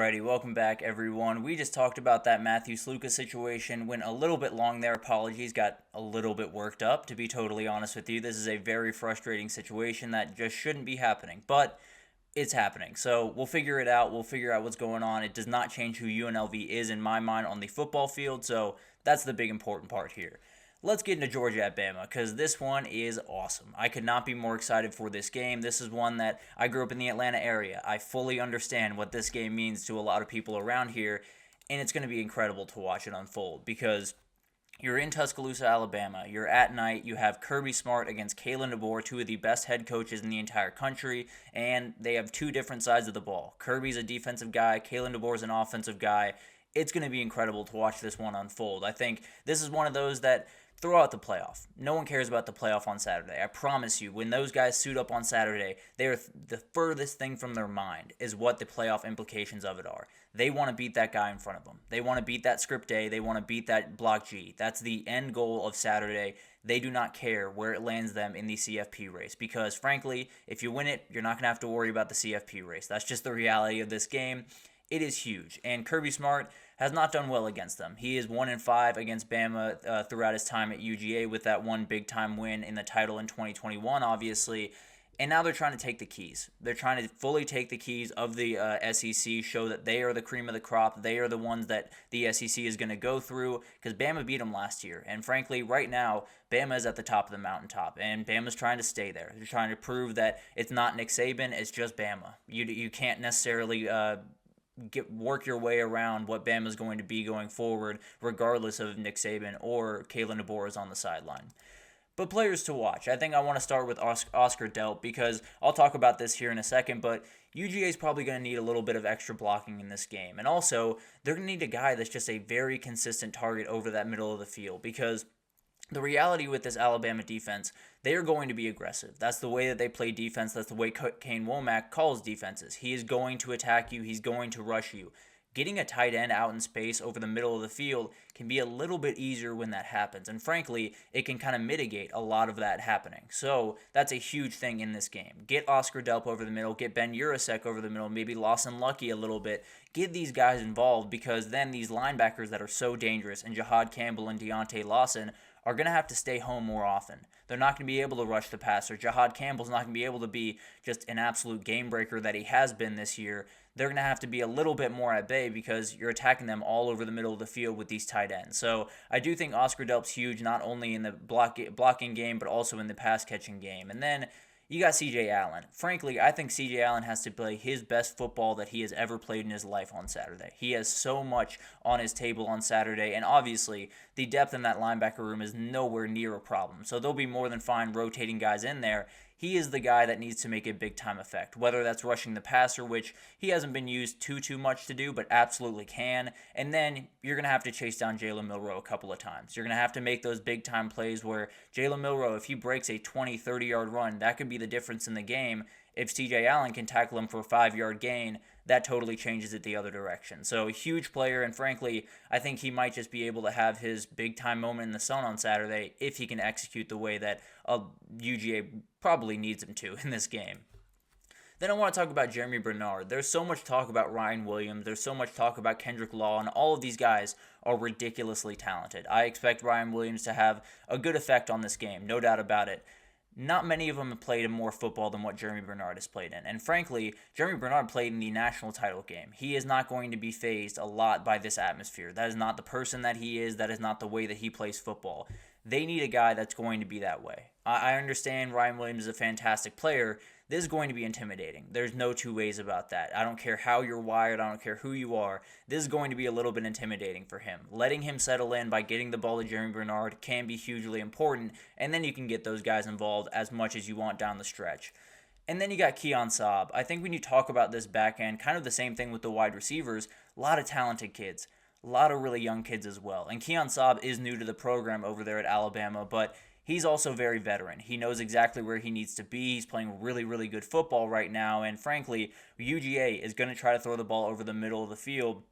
Alrighty, welcome back, everyone. We just talked about that Matthew Sluka situation. Went a little bit long there. Apologies, got a little bit worked up, to be totally honest with you. This is a very frustrating situation that just shouldn't be happening, but it's happening. So we'll figure it out. We'll figure out what's going on. It does not change who UNLV is in my mind on the football field, so that's the big important part here. Let's get into Georgia at Bama, because this one is awesome. I could not be more excited for this game. This is one that I grew up in the Atlanta area. I fully understand what this game means to a lot of people around here, and it's going to be incredible to watch it unfold, because you're in Tuscaloosa, Alabama. You're at night. You have Kirby Smart against Kalen DeBoer, two of the best head coaches in the entire country, and they have two different sides of the ball. Kirby's a defensive guy. Kalen DeBoer's an offensive guy. It's going to be incredible to watch this one unfold. I think this is one of those that throw out the playoff. No one cares about the playoff on Saturday. I promise you, when those guys suit up on Saturday, they're the furthest thing from their mind is what the playoff implications of it are. They want to beat that guy in front of them. They want to beat that script A. They want to beat that block G. That's the end goal of Saturday. They do not care where it lands them in the CFP race because, frankly, if you win it, you're not going to have to worry about the CFP race. That's just the reality of this game. It is huge, and Kirby Smart has not done well against them. He is 1-5 against Bama throughout his time at UGA with that one big-time win in the title in 2021, obviously. And now they're trying to take the keys. They're trying to fully take the keys of the SEC, show that they are the cream of the crop. They are the ones that the SEC is going to go through because Bama beat them last year. And frankly, right now, Bama is at the top of the mountaintop, and Bama's trying to stay there. They're trying to prove that it's not Nick Saban, it's just Bama. You can't necessarily work your way around what Bama's going to be going forward, regardless of Nick Saban or Kalen DeBoer is on the sideline. But players to watch. I think I want to start with Oscar Delp because I'll talk about this here in a second, but UGA is probably going to need a little bit of extra blocking in this game. And also, they're going to need a guy that's just a very consistent target over that middle of the field because the reality with this Alabama defense, they are going to be aggressive. That's the way that they play defense. That's the way Kane Womack calls defenses. He is going to attack you. He's going to rush you. Getting a tight end out in space over the middle of the field can be a little bit easier when that happens. And frankly, it can kind of mitigate a lot of that happening. So that's a huge thing in this game. Get Oscar Delp over the middle. Get Ben Urasek over the middle. Maybe Lawson Lucky a little bit. Get these guys involved because then these linebackers that are so dangerous and Jahad Campbell and Deontay Lawson are going to have to stay home more often. They're not going to be able to rush the passer. Jahad Campbell's not going to be able to be just an absolute game breaker that he has been this year. They're going to have to be a little bit more at bay because you're attacking them all over the middle of the field with these tight ends. So I do think Oscar Delp's huge, not only in the blocking game, but also in the pass-catching game. And then you got C.J. Allen. Frankly, I think C.J. Allen has to play his best football that he has ever played in his life on Saturday. He has so much on his table on Saturday, and obviously the depth in that linebacker room is nowhere near a problem. So they'll be more than fine rotating guys in there. He is the guy that needs to make a big-time effect, whether that's rushing the passer, which he hasn't been used too much to do, but absolutely can. And then you're going to have to chase down Jalen Milroe a couple of times. You're going to have to make those big-time plays where Jalen Milroe, if he breaks a 20, 30-yard run, that could be the difference in the game. If C.J. Allen can tackle him for a 5-yard gain, that totally changes it the other direction. So a huge player, and frankly, I think he might just be able to have his big-time moment in the sun on Saturday if he can execute the way that UGA probably needs him to in this game. Then I want to talk about Jeremy Bernard. There's so much talk about Ryan Williams. There's so much talk about Kendrick Law, and all of these guys are ridiculously talented. I expect Ryan Williams to have a good effect on this game, no doubt about it. Not many of them have played more football than what Jeremy Bernard has played in. And frankly, Jeremy Bernard played in the national title game. He is not going to be fazed a lot by this atmosphere. That is not the person that he is. That is not the way that he plays football. They need a guy that's going to be that way. I understand Ryan Williams is a fantastic player. This is going to be intimidating. There's no two ways about that. I don't care how you're wired. I don't care who you are. This is going to be a little bit intimidating for him. Letting him settle in by getting the ball to Jeremy Bernard can be hugely important, and then you can get those guys involved as much as you want down the stretch. And then you got Keon Saab. I think when you talk about this back end, kind of the same thing with the wide receivers, a lot of talented kids. A lot of really young kids as well. And Keon Saab is new to the program over there at Alabama, but he's also very veteran. He knows exactly where he needs to be. He's playing really, really good football right now. And frankly, UGA is going to try to throw the ball over the middle of the field.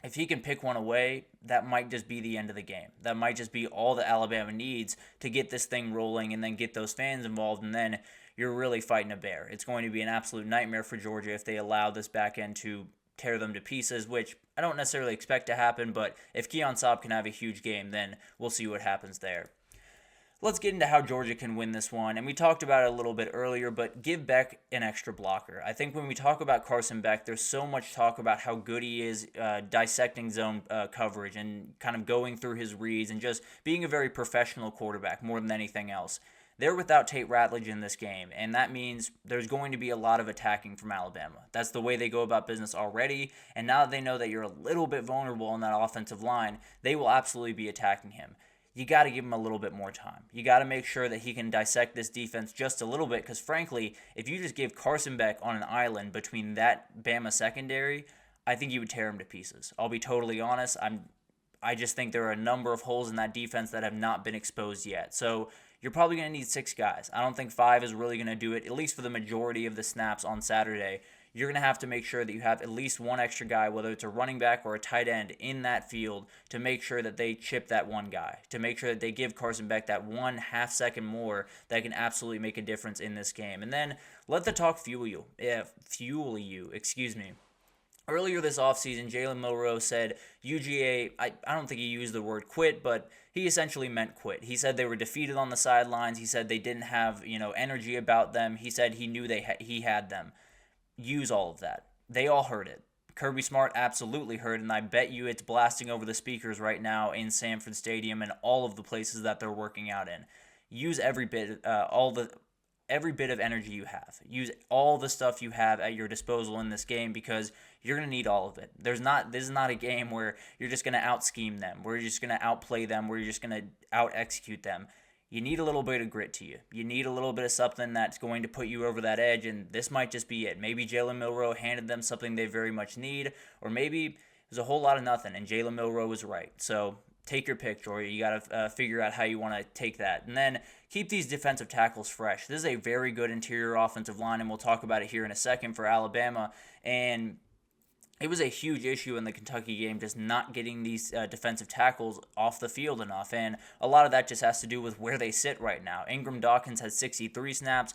If he can pick one away, that might just be the end of the game. That might just be all that Alabama needs to get this thing rolling and then get those fans involved. And then you're really fighting a bear. It's going to be an absolute nightmare for Georgia if they allow this back end to tear them to pieces, which I don't necessarily expect to happen, but if Keon Saab can have a huge game, then we'll see what happens there. Let's get into how Georgia can win this one. And we talked about it a little bit earlier, but give Beck an extra blocker. I think when we talk about Carson Beck, there's so much talk about how good he is dissecting zone coverage and kind of going through his reads and just being a very professional quarterback more than anything else. They're without Tate Ratledge in this game, and that means there's going to be a lot of attacking from Alabama. That's the way they go about business already, and now that they know that you're a little bit vulnerable on that offensive line, they will absolutely be attacking him. You got to give him a little bit more time. You got to make sure that he can dissect this defense just a little bit, because frankly, if you just give Carson Beck on an island between that Bama secondary, I think you would tear him to pieces. I'll be totally honest. I just think there are a number of holes in that defense that have not been exposed yet. So you're probably going to need 6 guys. I don't think 5 is really going to do it, at least for the majority of the snaps on Saturday. You're going to have to make sure that you have at least one extra guy, whether it's a running back or a tight end, in that field to make sure that they chip that one guy, to make sure that they give Carson Beck that 1/2 second more that can absolutely make a difference in this game. And then let the talk fuel you. Earlier this offseason, Jalen Milroe said UGA, I don't think he used the word quit, but he essentially meant quit. He said they were defeated on the sidelines. He said they didn't have, energy about them. He said he knew he had them. Use all of that. They all heard it. Kirby Smart absolutely heard, and I bet you it's blasting over the speakers right now in Sanford Stadium and all of the places that they're working out in. Use every bit, every bit of energy you have. Use all the stuff you have at your disposal in this game, because you're going to need all of it. This is not a game where you're just going to out-scheme them, where you're just going to outplay them, where you're just going to out-execute them. You need a little bit of grit to you. You need a little bit of something that's going to put you over that edge, and this might just be it. Maybe Jalen Milroe handed them something they very much need, or maybe there's a whole lot of nothing, and Jalen Milroe was right. So take your pick, Georgia. You got to figure out how you want to take that. And then keep these defensive tackles fresh. This is a very good interior offensive line, and we'll talk about it here in a second for Alabama. And it was a huge issue in the Kentucky game, just not getting these defensive tackles off the field enough. And a lot of that just has to do with where they sit right now. Ingram Dawkins has 63 snaps,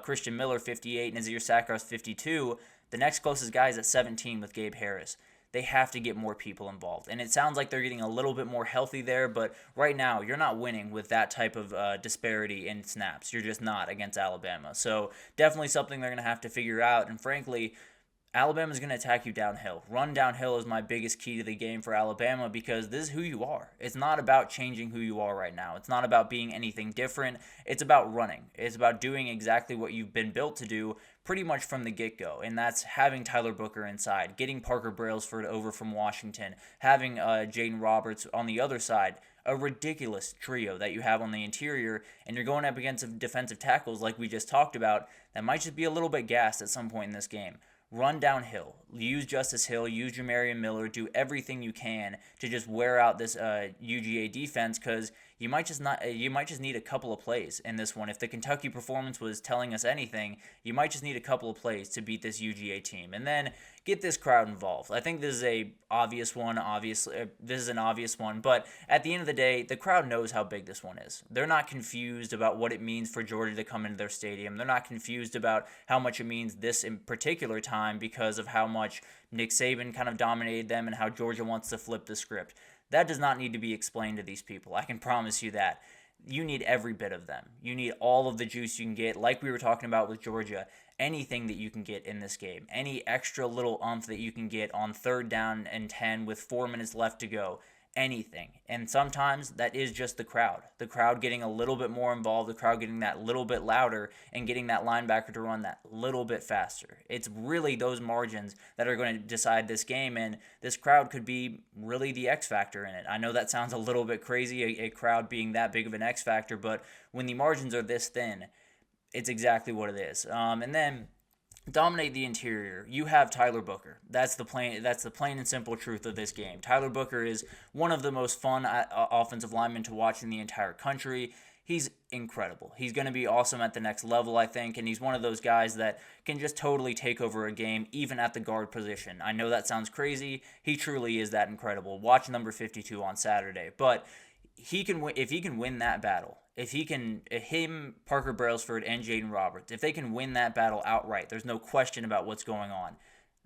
Christian Miller 58, Nazir Sackhouse 52. The next closest guy is at 17 with Gabe Harris. They have to get more people involved. And it sounds like they're getting a little bit more healthy there, but right now you're not winning with that type of disparity in snaps. You're just not against Alabama. So definitely something they're going to have to figure out. And frankly, Alabama's going to attack you downhill. Run downhill is my biggest key to the game for Alabama, because this is who you are. It's not about changing who you are right now. It's not about being anything different. It's about running. It's about doing exactly what you've been built to do pretty much from the get-go, and that's having Tyler Booker inside, getting Parker Brailsford over from Washington, having Jaden Roberts on the other side. A ridiculous trio that you have on the interior, and you're going up against defensive tackles like we just talked about that might just be a little bit gassed at some point in this game. Run downhill. Use Justice Hill. Use Jamarian Miller. Do everything you can to just wear out this UGA defense, because you might just need a couple of plays in this one. If the Kentucky performance was telling us anything, you might just need a couple of plays to beat this UGA team, and then get this crowd involved. I think this is an obvious one, but at the end of the day, the crowd knows how big this one is. They're not confused about what it means for Georgia to come into their stadium. They're not confused about how much it means this in particular time because of how much Nick Saban kind of dominated them and how Georgia wants to flip the script. That does not need to be explained to these people. I can promise you that. You need every bit of them. You need all of the juice you can get, like we were talking about with Georgia. Anything that you can get in this game, any extra little oomph that you can get on 3rd down and 10 with 4 minutes left to go, anything. And sometimes that is just the crowd getting a little bit more involved, the crowd getting that little bit louder and getting that linebacker to run that little bit faster. It's really those margins that are going to decide this game, and this crowd could be really the X factor in it. I know that sounds a little bit crazy, a crowd being that big of an X factor, but when the margins are this thin, it's exactly what it is. And then dominate the interior. You have Tyler Booker. That's the plain and simple truth of this game. Tyler Booker is one of the most fun offensive linemen to watch in the entire country. He's incredible. He's going to be awesome at the next level, I think, and he's one of those guys that can just totally take over a game, even at the guard position. I know that sounds crazy. He truly is that incredible. Watch number 52 on Saturday. But if he can win that battle, if Parker Brailsford, and Jaden Roberts, if they can win that battle outright, there's no question about what's going on.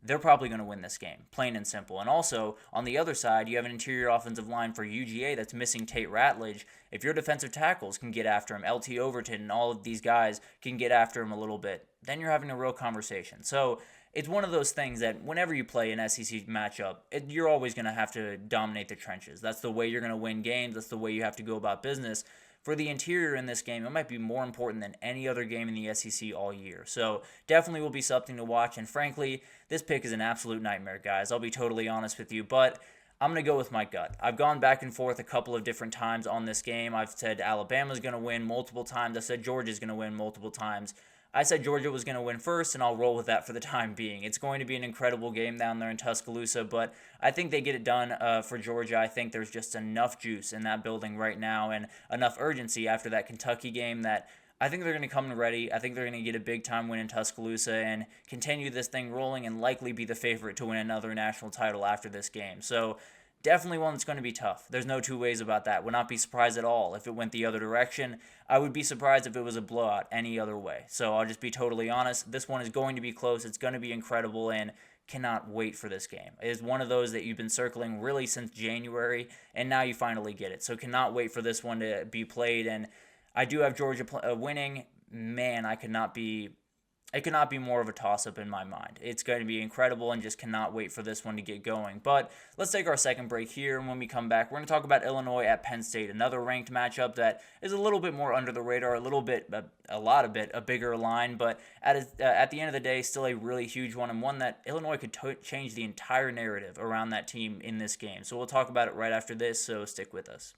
they're probably going to win this game, plain and simple. And also, on the other side, you have an interior offensive line for UGA that's missing Tate Ratledge. If your defensive tackles can get after him, LT Overton and all of these guys can get after him a little bit, then you're having a real conversation. So it's one of those things that whenever you play an SEC matchup, you're always going to have to dominate the trenches. That's the way you're going to win games. That's the way you have to go about business. For the interior in this game, it might be more important than any other game in the SEC all year. So definitely will be something to watch. And frankly, this pick is an absolute nightmare, guys. I'll be totally honest with you. But I'm going to go with my gut. I've gone back and forth a couple of different times on this game. I've said Alabama's going to win multiple times. I said Georgia's going to win multiple times. I said Georgia was going to win first, and I'll roll with that for the time being. It's going to be an incredible game down there in Tuscaloosa, but I think they get it done for Georgia. I think there's just enough juice in that building right now and enough urgency after that Kentucky game that I think they're going to come ready. I think they're going to get a big-time win in Tuscaloosa and continue this thing rolling and likely be the favorite to win another national title after this game. So definitely one that's going to be tough. There's no two ways about that. Would not be surprised at all if it went the other direction. I would be surprised if it was a blowout any other way. So I'll just be totally honest. This one is going to be close. It's going to be incredible, and cannot wait for this game. It is one of those that you've been circling really since January, and now you finally get it. So cannot wait for this one to be played. And I do have Georgia winning. Man, it could not be more of a toss-up in my mind. It's going to be incredible and just cannot wait for this one to get going. But let's take our second break here, and when we come back, we're going to talk about Illinois at Penn State, another ranked matchup that is a little bit more under the radar, a bigger line, but at the end of the day, still a really huge one, and one that Illinois could change the entire narrative around that team in this game. So we'll talk about it right after this, so stick with us.